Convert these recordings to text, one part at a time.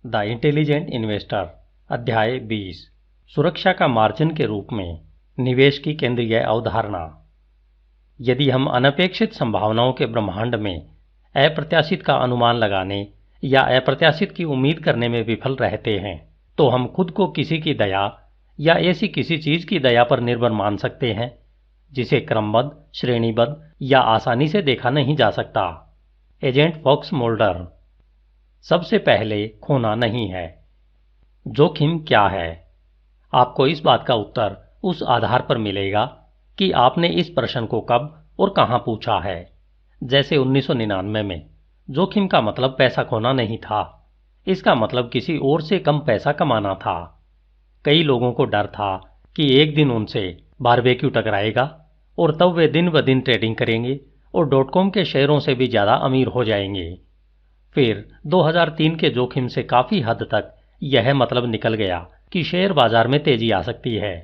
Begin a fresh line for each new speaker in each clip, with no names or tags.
The intelligent investor अध्याय 20 सुरक्षा का मार्जिन के रूप में निवेश की केंद्रीय अवधारणा। यदि हम अनपेक्षित संभावनाओं के ब्रह्मांड में अप्रत्याशित का अनुमान लगाने या अप्रत्याशित की उम्मीद करने में विफल रहते हैं तो हम खुद को किसी की दया या ऐसी किसी चीज की दया पर निर्भर मान सकते हैं जिसे क्रमबद्ध, श्रेणीबद्ध या आसानी से देखा नहीं जा सकता। Agent Fox Mulder. सबसे पहले खोना नहीं है। जोखिम क्या है? आपको इस बात का उत्तर उस आधार पर मिलेगा कि आपने इस प्रश्न को कब और कहां पूछा है। जैसे 1999 में जोखिम का मतलब पैसा खोना नहीं था, इसका मतलब किसी और से कम पैसा कमाना था। कई लोगों को डर था कि एक दिन उनसे बारबेक्यू टकराएगा और तब वे दिन ब दिन ट्रेडिंग करेंगे और .com के शेयरों से भी ज्यादा अमीर हो जाएंगे। फिर 2003 के जोखिम से काफी हद तक यह मतलब निकल गया कि शेयर बाजार में तेजी आ सकती है,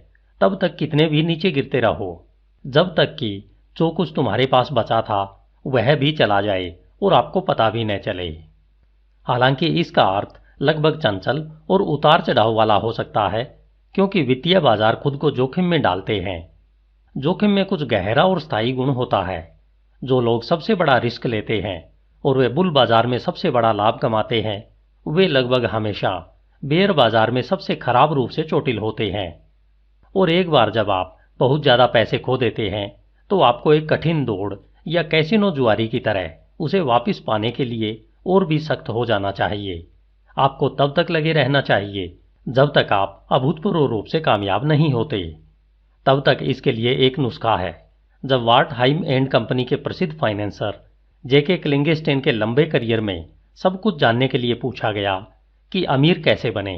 तब तक कितने भी नीचे गिरते रहो, जब तक कि जो कुछ तुम्हारे पास बचा था वह भी चला जाए और आपको पता भी न चले। हालांकि इसका अर्थ लगभग चंचल और उतार चढ़ाव वाला हो सकता है, क्योंकि वित्तीय बाजार खुद को जोखिम में डालते हैं। जोखिम में कुछ गहरा और स्थायी गुण होता है। जो लोग सबसे बड़ा रिस्क लेते हैं और वे बुल बाजार में सबसे बड़ा लाभ कमाते हैं, वे लगभग हमेशा बेयर बाजार में सबसे खराब रूप से चोटिल होते हैं। और एक बार जब आप बहुत ज्यादा पैसे खो देते हैं तो आपको एक कठिन दौड़ या कैसीनो जुआरी की तरह उसे वापस पाने के लिए और भी सख्त हो जाना चाहिए। आपको तब तक लगे रहना चाहिए जब तक आप अभूतपूर्व रूप से कामयाब नहीं होते। तब तक इसके लिए एक नुस्खा है। जब वार्टहाइम एंड कंपनी के प्रसिद्ध फाइनेंसर जेके क्लिंगस्टेन के लंबे करियर में सब कुछ जानने के लिए पूछा गया कि अमीर कैसे बने,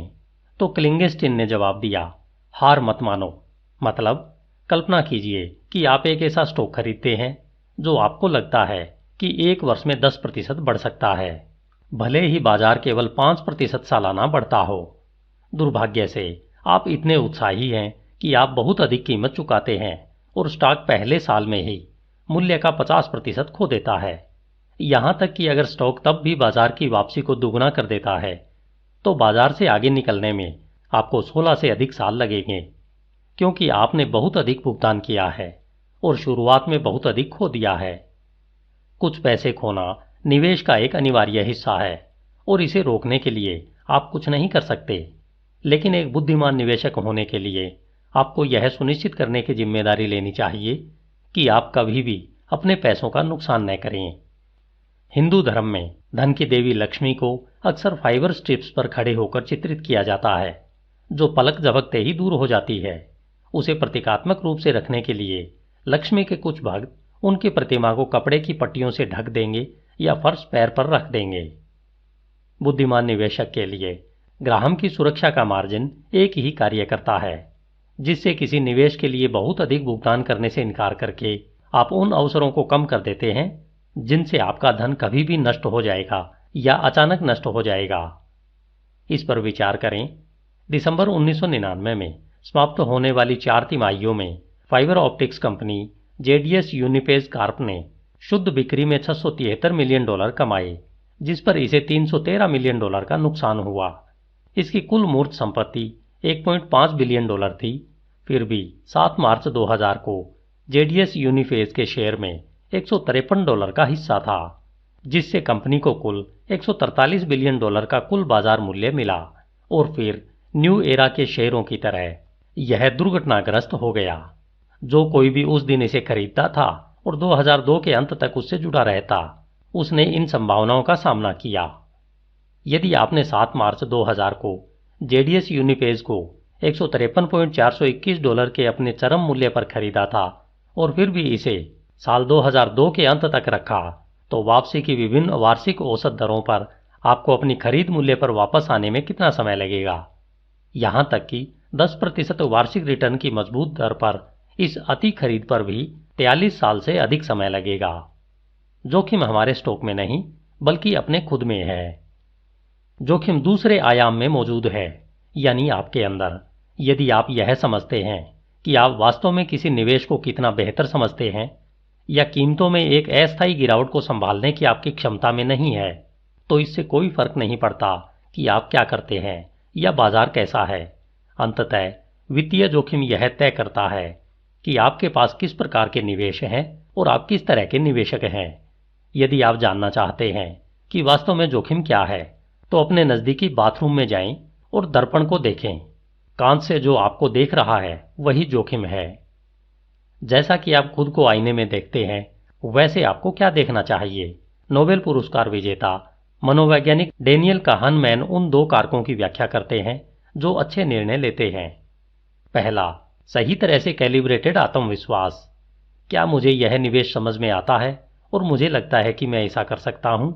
तो क्लिंगस्टेन ने जवाब दिया, हार मत मानो। मतलब कल्पना कीजिए कि आप एक ऐसा स्टॉक खरीदते हैं जो आपको लगता है कि एक वर्ष में 10% बढ़ सकता है, भले ही बाजार केवल 5% सालाना बढ़ता हो। दुर्भाग्य से आप इतने उत्साही हैं कि आप बहुत अधिक कीमत चुकाते हैं और स्टॉक पहले साल में ही मूल्य का 50% खो देता है। यहां तक कि अगर स्टॉक तब भी बाजार की वापसी को दुगना कर देता है तो बाजार से आगे निकलने में आपको 16 से अधिक साल लगेंगे, क्योंकि आपने बहुत अधिक भुगतान किया है और शुरुआत में बहुत अधिक खो दिया है। कुछ पैसे खोना निवेश का एक अनिवार्य हिस्सा है और इसे रोकने के लिए आप कुछ नहीं कर सकते, लेकिन एक बुद्धिमान निवेशक होने के लिए आपको यह सुनिश्चित करने की जिम्मेदारी लेनी चाहिए कि आप कभी भी अपने पैसों का नुकसान न करें। हिंदू धर्म में धन की देवी लक्ष्मी को अक्सर फाइबर स्ट्रिप्स पर खड़े होकर चित्रित किया जाता है, जो पलक झपकते ही दूर हो जाती है। उसे प्रतीकात्मक रूप से रखने के लिए लक्ष्मी के कुछ भक्त उनकी प्रतिमा को कपड़े की पट्टियों से ढक देंगे या फर्श पैर पर रख देंगे। बुद्धिमान निवेशक के लिए ग्राहम की सुरक्षा का मार्जिन एक ही कार्य करता है, जिससे किसी निवेश के लिए बहुत अधिक भुगतान करने से इनकार करके आप उन अवसरों को कम कर देते हैं जिनसे आपका धन कभी भी नष्ट हो जाएगा या अचानक नष्ट हो जाएगा। इस पर विचार करें। दिसंबर 1999 में समाप्त होने वाली 4 तिमाहियों में fibre optics company JDS Uniphase Corp ने शुद्ध बिक्री में $673 मिलियन कमाए, जिस पर इसे $313 मिलियन का नुकसान हुआ। इसकी कुल मूर्त संपत्ति $1.5 बिलियन थी। फिर भी 7 मार्च 2000 को जेडीएस यूनिफेज के शेयर में $153 का हिस्सा था, जिससे कंपनी को कुल $143 बिलियन का कुल बाजार मूल्य मिला। और फिर न्यू एरा के शेयरों की तरह यह दुर्घटनाग्रस्त हो गया। जो कोई भी उस दिन इसे खरीदता था और 2002 के अंत तक उससे जुड़ा रहता, उसने इन संभावनाओं का सामना किया। यदि आपने 7 मार्च 2000 को जेडीएस यूनिपेज को $153.421 के अपने चरम मूल्य पर खरीदा था और फिर भी इसे साल 2002 के अंत तक रखा, तो वापसी की विभिन्न वार्षिक औसत दरों पर आपको अपनी खरीद मूल्य पर वापस आने में कितना समय लगेगा। यहां तक कि 10% वार्षिक रिटर्न की मजबूत दर पर इस अति खरीद पर भी 43 साल से अधिक समय लगेगा। जोखिम हमारे स्टॉक में नहीं बल्कि अपने खुद में है। जोखिम दूसरे आयाम में मौजूद है, यानी आपके अंदर। यदि आप यह समझते हैं कि आप वास्तव में किसी निवेश को कितना बेहतर समझते हैं या कीमतों में एक अस्थायी गिरावट को संभालने की आपकी क्षमता में नहीं है, तो इससे कोई फर्क नहीं पड़ता कि आप क्या करते हैं या बाजार कैसा है। अंततः वित्तीय जोखिम यह तय करता है कि आपके पास किस प्रकार के निवेश हैं और आप किस तरह के निवेशक हैं। यदि आप जानना चाहते हैं कि वास्तव में जोखिम क्या है, तो अपने नज़दीकी बाथरूम में जाएं और दर्पण को देखें। कांच से जो आपको देख रहा है वही जोखिम है। जैसा कि आप खुद को आईने में देखते हैं, वैसे आपको क्या देखना चाहिए। नोबेल पुरस्कार विजेता मनोवैज्ञानिक डेनियल काहनमैन उन 2 कारकों की व्याख्या करते हैं जो अच्छे निर्णय लेते हैं। पहला, सही तरह से कैलिब्रेटेड आत्मविश्वास। क्या मुझे यह निवेश समझ में आता है और मुझे लगता है कि मैं ऐसा कर सकता हूं।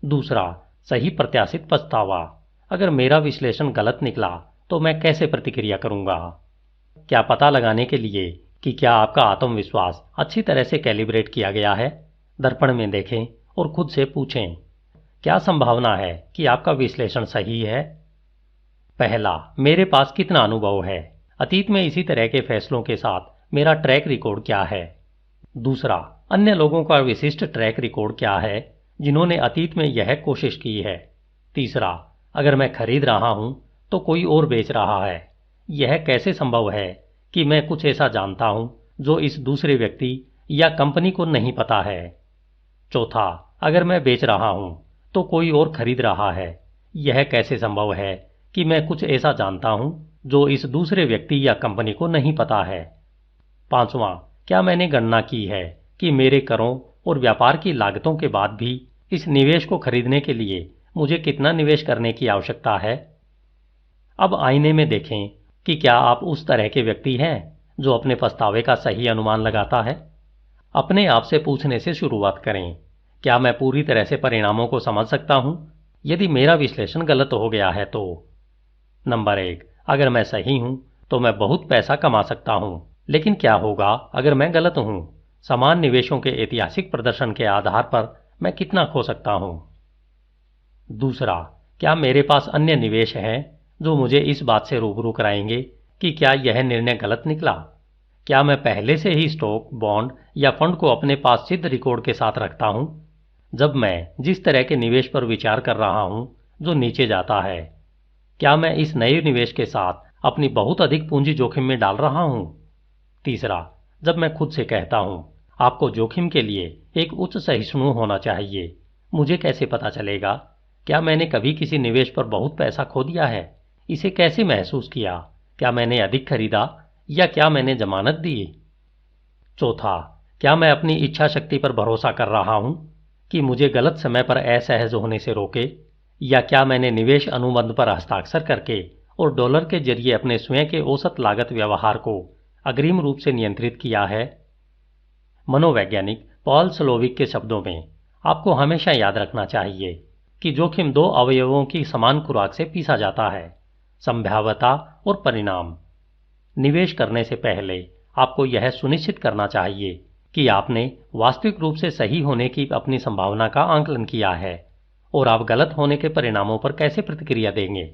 दूसरा, सही प्रत्याशित पछतावा। अगर मेरा विश्लेषण गलत निकला तो मैं कैसे प्रतिक्रिया करूंगा। क्या पता लगाने के लिए कि क्या आपका आत्मविश्वास अच्छी तरह से कैलिब्रेट किया गया है, दर्पण में देखें और खुद से पूछें, क्या संभावना है कि आपका विश्लेषण सही है। पहला, मेरे पास कितना अनुभव है। अतीत में इसी तरह के फैसलों के साथ मेरा ट्रैक रिकॉर्ड क्या है। दूसरा, अन्य लोगों का विशिष्ट ट्रैक रिकॉर्ड क्या है जिन्होंने अतीत में यह कोशिश की है। तीसरा, अगर मैं खरीद रहा हूं तो कोई और बेच रहा है, यह कैसे संभव है कि मैं कुछ ऐसा जानता हूं जो इस दूसरे व्यक्ति या कंपनी को नहीं पता है। चौथा, अगर मैं बेच रहा हूं तो कोई और खरीद रहा है, यह कैसे संभव है कि मैं कुछ ऐसा जानता हूं जो इस दूसरे व्यक्ति या कंपनी को नहीं पता है। पांचवा, क्या मैंने गणना की है कि मेरे करों और व्यापार की लागतों के बाद भी इस निवेश को खरीदने के लिए मुझे कितना निवेश करने की आवश्यकता है। अब आईने में देखें कि क्या आप उस तरह के व्यक्ति हैं जो अपने पछतावे का सही अनुमान लगाता है। अपने आप से पूछने से शुरुआत करें, क्या मैं पूरी तरह से परिणामों को समझ सकता हूं। यदि मेरा विश्लेषण गलत हो गया है तो नंबर 1, अगर मैं सही हूं तो मैं बहुत पैसा कमा सकता हूं, लेकिन क्या होगा अगर मैं गलत हूं। समान निवेशों के ऐतिहासिक प्रदर्शन के आधार पर मैं कितना खो सकता हूं। दूसरा, क्या मेरे पास अन्य निवेश हैं जो मुझे इस बात से रूबरू कराएंगे कि क्या यह निर्णय गलत निकला। क्या मैं पहले से ही स्टॉक, बॉन्ड या फंड को अपने पास सिद्ध रिकॉर्ड के साथ रखता हूं। जब मैं जिस तरह के निवेश पर विचार कर रहा हूं जो नीचे जाता है, क्या मैं इस नए निवेश के साथ अपनी बहुत अधिक पूंजी जोखिम में डाल रहा हूं। तीसरा, जब मैं खुद से कहता हूं आपको जोखिम के लिए एक उच्च सहिष्णु होना चाहिए, मुझे कैसे पता चलेगा क्या मैंने कभी किसी निवेश पर बहुत पैसा खो दिया है। इसे कैसे महसूस किया, क्या मैंने अधिक खरीदा या क्या मैंने जमानत दी। चौथा, क्या मैं अपनी इच्छा शक्ति पर भरोसा कर रहा हूं कि मुझे गलत समय पर असहज होने से रोके, या क्या मैंने निवेश अनुबंध पर हस्ताक्षर करके और डॉलर के जरिए अपने स्वयं के औसत लागत व्यवहार को अग्रिम रूप से नियंत्रित किया है। मनोवैज्ञानिक पॉल स्लोविक के शब्दों में आपको हमेशा याद रखना चाहिए कि जोखिम 2 अवयवों की समान खुराक से पीसा जाता है, संभाव्यता और परिणाम। निवेश करने से पहले आपको यह सुनिश्चित करना चाहिए कि आपने वास्तविक रूप से सही होने की अपनी संभावना का आंकलन किया है और आप गलत होने के परिणामों पर कैसे प्रतिक्रिया देंगे।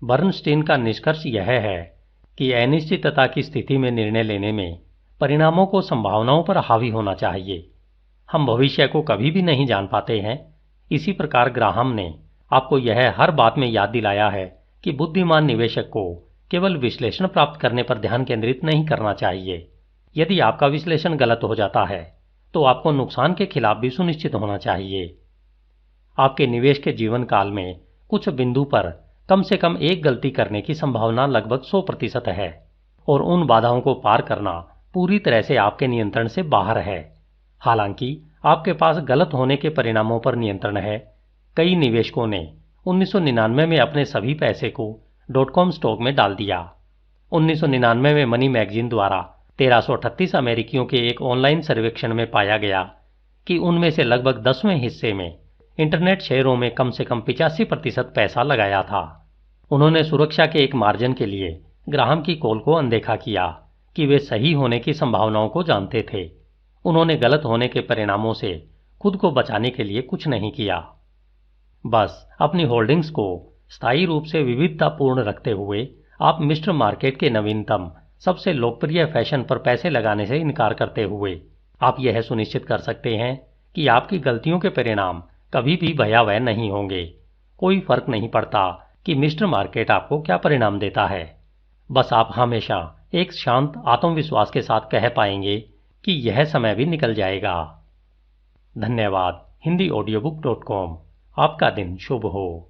बर्नस्टीन का निष्कर्ष यह है कि अनिश्चितता की स्थिति में निर्णय लेने में परिणामों को संभावनाओं पर हावी होना चाहिए। हम भविष्य को कभी भी नहीं जान पाते हैं। इसी प्रकार ग्राहम ने आपको यह हर बात में याद दिलाया है कि बुद्धिमान निवेशक को केवल विश्लेषण प्राप्त करने पर ध्यान केंद्रित नहीं करना चाहिए। यदि आपका विश्लेषण गलत हो जाता है तो आपको नुकसान के खिलाफ भी सुनिश्चित होना चाहिए। आपके निवेश के जीवन काल में कुछ बिंदु पर कम से कम एक गलती करने की संभावना लगभग 100% है और उन बाधाओं को पार करना पूरी तरह से आपके नियंत्रण से बाहर है। हालांकि आपके पास गलत होने के परिणामों पर नियंत्रण है। कई निवेशकों ने 1999 में अपने सभी पैसे को .com स्टॉक में डाल दिया। 1999 में मनी मैगजीन द्वारा 1338 अमेरिकियों के एक ऑनलाइन सर्वेक्षण में पाया गया कि उनमें से लगभग 10वें हिस्से में इंटरनेट शेयरों में कम से कम 85% पैसा लगाया था। उन्होंने सुरक्षा के एक मार्जिन के लिए ग्राहम की कॉल को अनदेखा किया कि वे सही होने की संभावनाओं को जानते थे। उन्होंने गलत होने के परिणामों से खुद को बचाने के लिए कुछ नहीं किया। बस अपनी होल्डिंग्स को स्थायी रूप से विविधतापूर्ण रखते हुए आप मिस्टर मार्केट के नवीनतम सबसे लोकप्रिय फैशन पर पैसे लगाने से इनकार करते हुए आप यह सुनिश्चित कर सकते हैं कि आपकी गलतियों के परिणाम कभी भी भयावह नहीं होंगे। कोई फर्क नहीं पड़ता कि मिस्टर मार्केट आपको क्या परिणाम देता है। बस आप हमेशा एक शांत आत्मविश्वास के साथ कह पाएंगे कि यह समय भी निकल जाएगा। धन्यवाद। HindiAudiobook.com। आपका दिन शुभ हो।